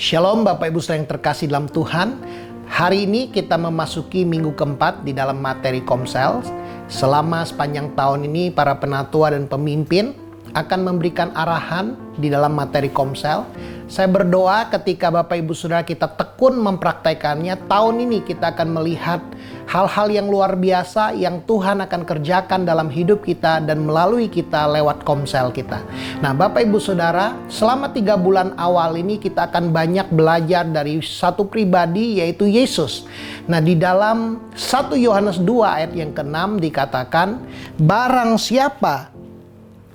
Shalom Bapak Ibu Saudara yang terkasih dalam Tuhan. Hari ini kita memasuki minggu keempat di dalam materi Komsel. Selama sepanjang tahun ini para penatua dan pemimpin akan memberikan arahan di dalam materi Komsel. Saya berdoa ketika Bapak Ibu Saudara kita tekun mempraktekannya, tahun ini kita akan melihat hal-hal yang luar biasa yang Tuhan akan kerjakan dalam hidup kita dan melalui kita lewat Komsel kita. Nah Bapak Ibu Saudara, selama 3 bulan awal ini kita akan banyak belajar dari satu pribadi, yaitu Yesus. Nah di dalam 1 Yohanes 2 ayat yang ke-6 dikatakan, barang siapa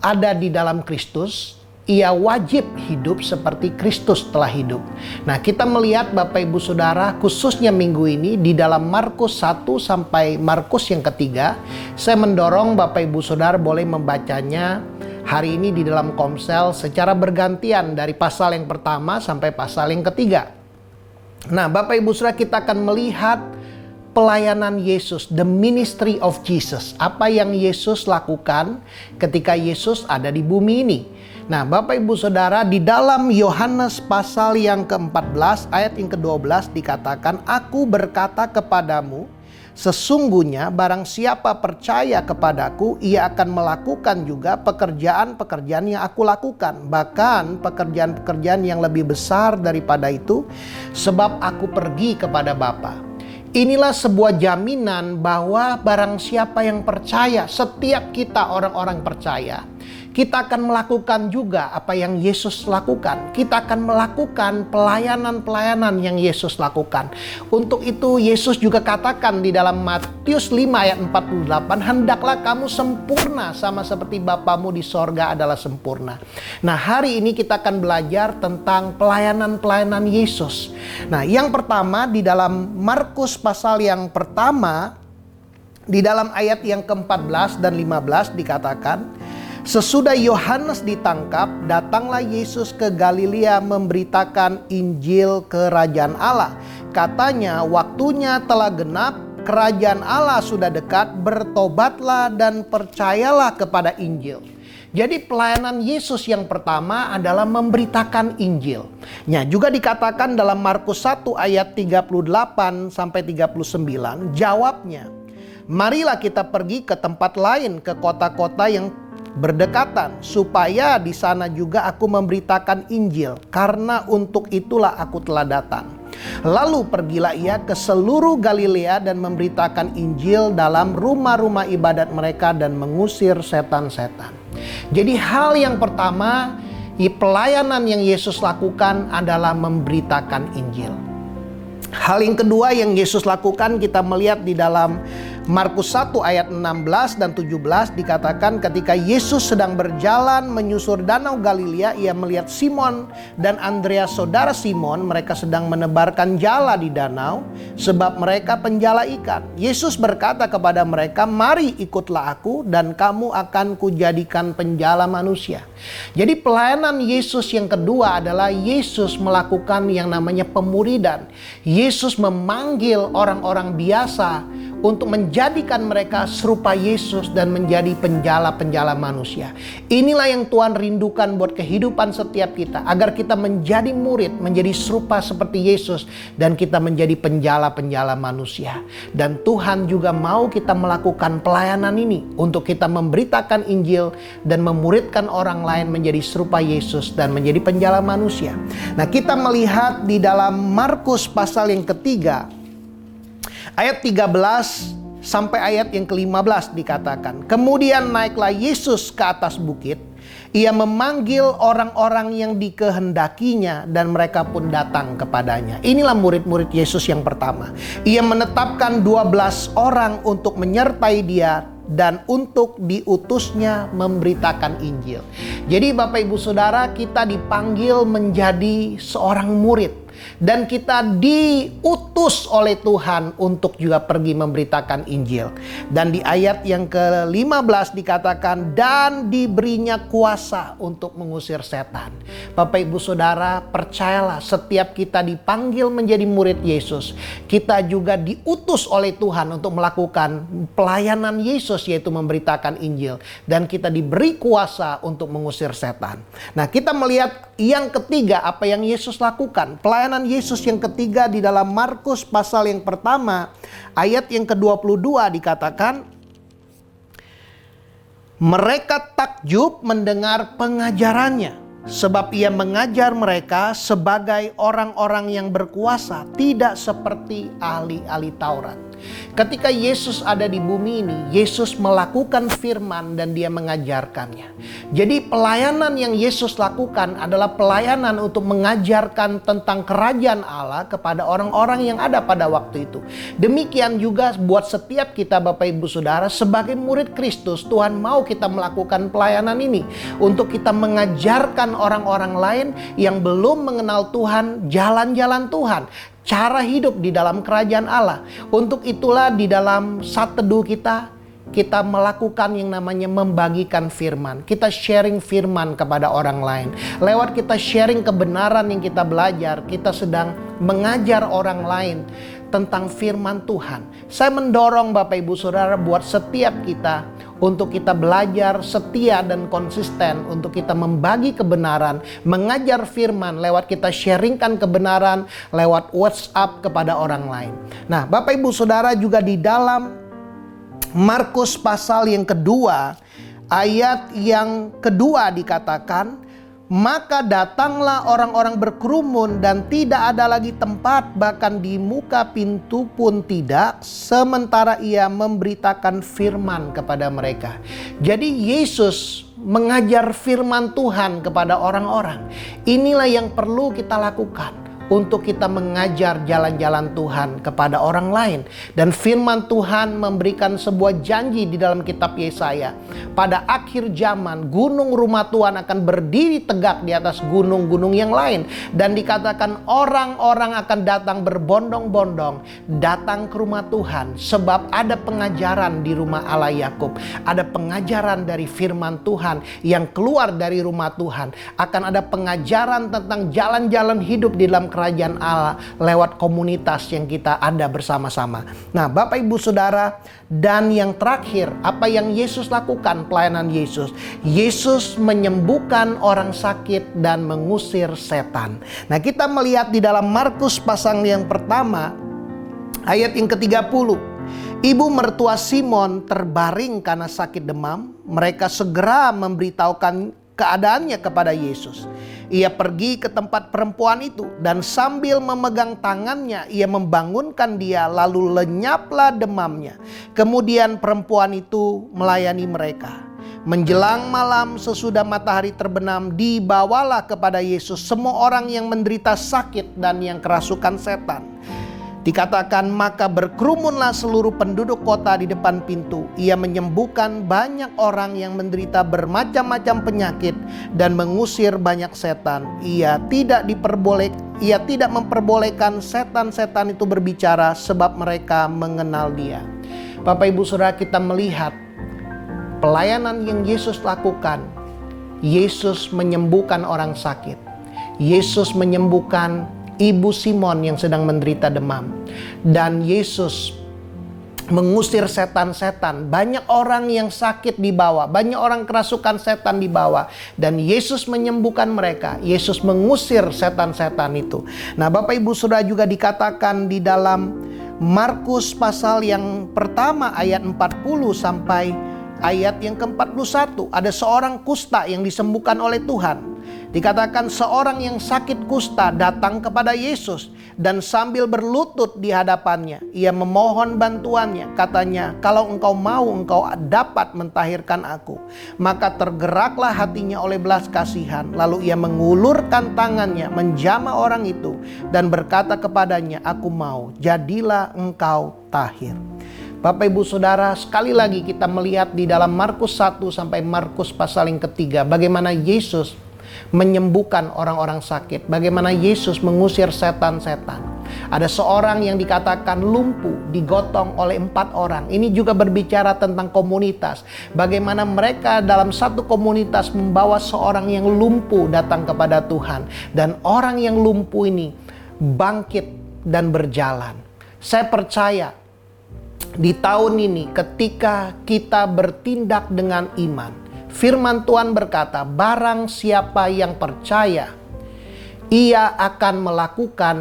ada di dalam Kristus, ia wajib hidup seperti Kristus telah hidup. Nah kita melihat Bapak Ibu Saudara, khususnya minggu ini di dalam Markus 1 sampai Markus yang ketiga, saya mendorong Bapak Ibu Saudara boleh membacanya hari ini di dalam Komsel secara bergantian dari pasal yang pertama sampai pasal yang ketiga. Nah Bapak Ibu Saudara, kita akan melihat pelayanan Yesus, the ministry of Jesus. Apa yang Yesus lakukan ketika Yesus ada di bumi ini. Nah Bapak Ibu Saudara, di dalam Yohanes pasal yang ke-14 ayat yang ke-12 dikatakan, aku berkata kepadamu, sesungguhnya barang siapa percaya kepadaku, ia akan melakukan juga pekerjaan-pekerjaan yang aku lakukan. Bahkan pekerjaan-pekerjaan yang lebih besar daripada itu, sebab aku pergi kepada Bapa. Inilah sebuah jaminan bahwa barang siapa yang percaya, setiap kita orang-orang percaya, kita akan melakukan juga apa yang Yesus lakukan. Kita akan melakukan pelayanan-pelayanan yang Yesus lakukan. Untuk itu Yesus juga katakan di dalam Matius 5 ayat 48, hendaklah kamu sempurna sama seperti Bapamu di sorga adalah sempurna. Nah hari ini kita akan belajar tentang pelayanan-pelayanan Yesus. Nah yang pertama di dalam Markus pasal yang pertama, di dalam ayat yang ke-14 dan 15 dikatakan, sesudah Yohanes ditangkap, datanglah Yesus ke Galilea memberitakan Injil kerajaan Allah. Katanya, waktunya telah genap, kerajaan Allah sudah dekat, bertobatlah dan percayalah kepada Injil. Jadi pelayanan Yesus yang pertama adalah memberitakan Injil. Nah, juga dikatakan dalam Markus 1 ayat 38 sampai 39, jawabnya, marilah kita pergi ke tempat lain, ke kota-kota yang berdekatan, supaya di sana juga aku memberitakan Injil, karena untuk itulah aku telah datang. Lalu pergilah ia ke seluruh Galilea dan memberitakan Injil dalam rumah-rumah ibadat mereka dan mengusir setan-setan. Jadi hal yang pertama, pelayanan yang Yesus lakukan adalah memberitakan Injil. Hal yang kedua yang Yesus lakukan kita melihat di dalam Markus 1 ayat 16 dan 17 dikatakan, ketika Yesus sedang berjalan menyusur danau Galilea, ia melihat Simon dan Andreas saudara Simon, mereka sedang menebarkan jala di danau sebab mereka penjala ikan. Yesus berkata kepada mereka, mari ikutlah aku dan kamu akan kujadikan penjala manusia. Jadi pelayanan Yesus yang kedua adalah Yesus melakukan yang namanya pemuridan. Yesus memanggil orang-orang biasa untuk menjadikan mereka serupa Yesus dan menjadi penjala-penjala manusia. Inilah yang Tuhan rindukan buat kehidupan setiap kita, agar kita menjadi murid, menjadi serupa seperti Yesus, dan kita menjadi penjala-penjala manusia. Dan Tuhan juga mau kita melakukan pelayanan ini untuk kita memberitakan Injil dan memuridkan orang lain menjadi serupa Yesus dan menjadi penjala manusia. Nah kita melihat di dalam Markus pasal yang ketiga, ayat 13 sampai ayat yang ke-15 dikatakan, kemudian naiklah Yesus ke atas bukit. Ia memanggil orang-orang yang dikehendakinya dan mereka pun datang kepadanya. Inilah murid-murid Yesus yang pertama. Ia menetapkan 12 orang untuk menyertai dia dan untuk diutusnya memberitakan Injil. Jadi Bapak Ibu Saudara, kita dipanggil menjadi seorang murid. Dan kita diutus oleh Tuhan untuk juga pergi memberitakan Injil. Dan di ayat yang ke-15 dikatakan, dan diberinya kuasa untuk mengusir setan. Bapak Ibu Saudara, percayalah, setiap kita dipanggil menjadi murid Yesus, kita juga diutus oleh Tuhan untuk melakukan pelayanan Yesus, yaitu memberitakan Injil. Dan kita diberi kuasa untuk mengusir setan. Nah, kita melihat yang ketiga, apa yang Yesus lakukan. Pelayanan Yesus yang ketiga di dalam Markus pasal yang pertama, ayat yang ke-22 dikatakan, mereka takjub mendengar pengajarannya, sebab ia mengajar mereka sebagai orang-orang yang berkuasa, tidak seperti ahli-ahli Taurat. Ketika Yesus ada di bumi ini, Yesus melakukan firman dan dia mengajarkannya. Jadi pelayanan yang Yesus lakukan adalah pelayanan untuk mengajarkan tentang kerajaan Allah kepada orang-orang yang ada pada waktu itu. Demikian juga buat setiap kita Bapak Ibu Saudara, sebagai murid Kristus, Tuhan mau kita melakukan pelayanan ini untuk kita mengajarkan orang-orang lain yang belum mengenal Tuhan, jalan-jalan Tuhan, cara hidup di dalam kerajaan Allah. Untuk itulah di dalam saat teduh kita melakukan yang namanya membagikan firman. Kita sharing firman kepada orang lain. Lewat kita sharing kebenaran yang kita belajar, kita sedang mengajar orang lain tentang firman Tuhan. Saya mendorong Bapak Ibu Saudara buat setiap kita untuk kita belajar setia dan konsisten untuk kita membagi kebenaran, mengajar firman lewat kita sharingkan kebenaran lewat WhatsApp kepada orang lain. Nah, Bapak Ibu Saudara, juga di dalam Markus pasal yang kedua, ayat yang kedua dikatakan, maka datanglah orang-orang berkerumun dan tidak ada lagi tempat, bahkan di muka pintu pun tidak, sementara ia memberitakan firman kepada mereka. Jadi Yesus mengajar firman Tuhan kepada orang-orang. Inilah yang perlu kita lakukan untuk kita mengajar jalan-jalan Tuhan kepada orang lain. Dan firman Tuhan memberikan sebuah janji di dalam kitab Yesaya. Pada akhir zaman, gunung rumah Tuhan akan berdiri tegak di atas gunung-gunung yang lain. Dan dikatakan orang-orang akan datang berbondong-bondong, datang ke rumah Tuhan. Sebab ada pengajaran di rumah Allah Yakub. Ada pengajaran dari firman Tuhan yang keluar dari rumah Tuhan. Akan ada pengajaran tentang jalan-jalan hidup di dalam kerajaan Allah lewat komunitas yang kita ada bersama-sama. Nah, Bapak Ibu Saudara, dan yang terakhir, apa yang Yesus lakukan, pelayanan Yesus. Yesus menyembuhkan orang sakit dan mengusir setan. Nah, kita melihat di dalam Markus pasal yang pertama, ayat yang ke-30. Ibu mertua Simon terbaring karena sakit demam. Mereka segera memberitahukan keadaannya kepada Yesus. Ia pergi ke tempat perempuan itu dan sambil memegang tangannya ia membangunkan dia, lalu lenyaplah demamnya. Kemudian perempuan itu melayani mereka. Menjelang malam sesudah matahari terbenam, dibawalah kepada Yesus semua orang yang menderita sakit dan yang kerasukan setan. Dikatakan, maka berkerumunlah seluruh penduduk kota di depan pintu. Ia menyembuhkan banyak orang yang menderita bermacam-macam penyakit dan mengusir banyak setan. Ia tidak memperbolehkan setan-setan itu berbicara sebab mereka mengenal Dia. Bapak Ibu Saudara, kita melihat pelayanan yang Yesus lakukan. Yesus menyembuhkan orang sakit. Yesus menyembuhkan Ibu Simon yang sedang menderita demam. Dan Yesus mengusir setan-setan. Banyak orang yang sakit dibawa, banyak orang kerasukan setan dibawa, dan Yesus menyembuhkan mereka. Yesus mengusir setan-setan itu. Nah, Bapak Ibu Saudara, juga dikatakan di dalam Markus pasal yang pertama ayat 40 sampai ayat yang ke-41, ada seorang kusta yang disembuhkan oleh Tuhan. Dikatakan seorang yang sakit kusta datang kepada Yesus dan sambil berlutut di hadapannya, ia memohon bantuannya. Katanya, kalau engkau mau, engkau dapat mentahirkan aku. Maka tergeraklah hatinya oleh belas kasihan. Lalu ia mengulurkan tangannya, menjamah orang itu dan berkata kepadanya, aku mau, jadilah engkau tahir. Bapak Ibu Saudara, sekali lagi kita melihat di dalam Markus 1 sampai Markus pasal yang ketiga, bagaimana Yesus menyembuhkan orang-orang sakit, bagaimana Yesus mengusir setan-setan. Ada seorang yang dikatakan lumpuh digotong oleh 4 orang. Ini juga berbicara tentang komunitas. Bagaimana mereka dalam satu komunitas membawa seorang yang lumpuh datang kepada Tuhan. Dan orang yang lumpuh ini bangkit dan berjalan. Saya percaya di tahun ini ketika kita bertindak dengan iman, firman Tuhan berkata, barang siapa yang percaya, ia akan melakukan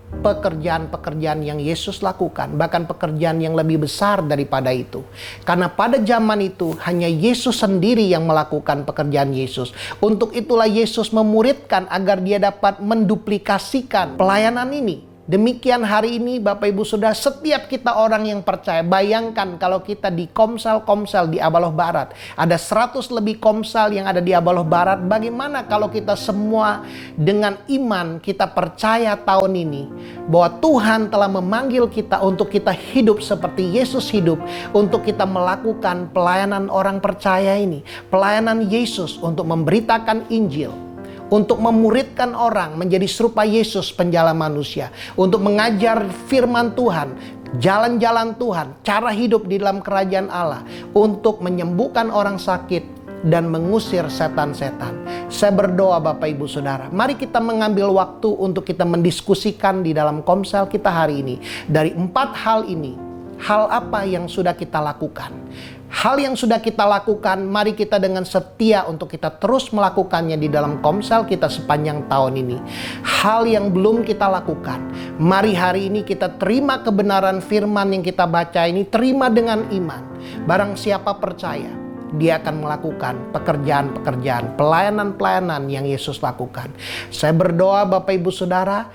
pekerjaan-pekerjaan yang Yesus lakukan, bahkan pekerjaan yang lebih besar daripada itu. Karena pada zaman itu hanya Yesus sendiri yang melakukan pekerjaan Yesus. Untuk itulah Yesus memuridkan agar dia dapat menduplikasikan pelayanan ini. Demikian hari ini Bapak Ibu Saudara, setiap kita orang yang percaya, bayangkan kalau kita di komsel-komsel di Abaloh Barat, ada 100 lebih komsel yang ada di Abaloh Barat. Bagaimana kalau kita semua dengan iman kita percaya tahun ini bahwa Tuhan telah memanggil kita untuk kita hidup seperti Yesus hidup, untuk kita melakukan pelayanan orang percaya ini, pelayanan Yesus untuk memberitakan Injil, untuk memuridkan orang menjadi serupa Yesus penjala manusia, untuk mengajar firman Tuhan, jalan-jalan Tuhan, cara hidup di dalam kerajaan Allah, untuk menyembuhkan orang sakit dan mengusir setan-setan. Saya berdoa Bapak Ibu Saudara, mari kita mengambil waktu untuk kita mendiskusikan di dalam komsel kita hari ini. Dari 4 hal ini, hal apa yang sudah kita lakukan? Hal yang sudah kita lakukan, mari kita dengan setia untuk kita terus melakukannya di dalam komsel kita sepanjang tahun ini. Hal yang belum kita lakukan, mari hari ini kita terima kebenaran firman yang kita baca ini, terima dengan iman. Barang siapa percaya, dia akan melakukan pekerjaan-pekerjaan, pelayanan-pelayanan yang Yesus lakukan. Saya berdoa Bapak Ibu Saudara,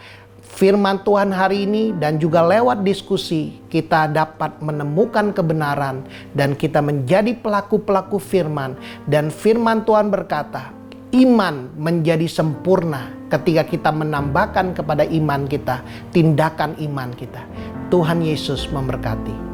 firman Tuhan hari ini dan juga lewat diskusi kita dapat menemukan kebenaran dan kita menjadi pelaku-pelaku firman. Dan firman Tuhan berkata, iman menjadi sempurna ketika kita menambahkan kepada iman kita tindakan iman kita. Tuhan Yesus memberkati.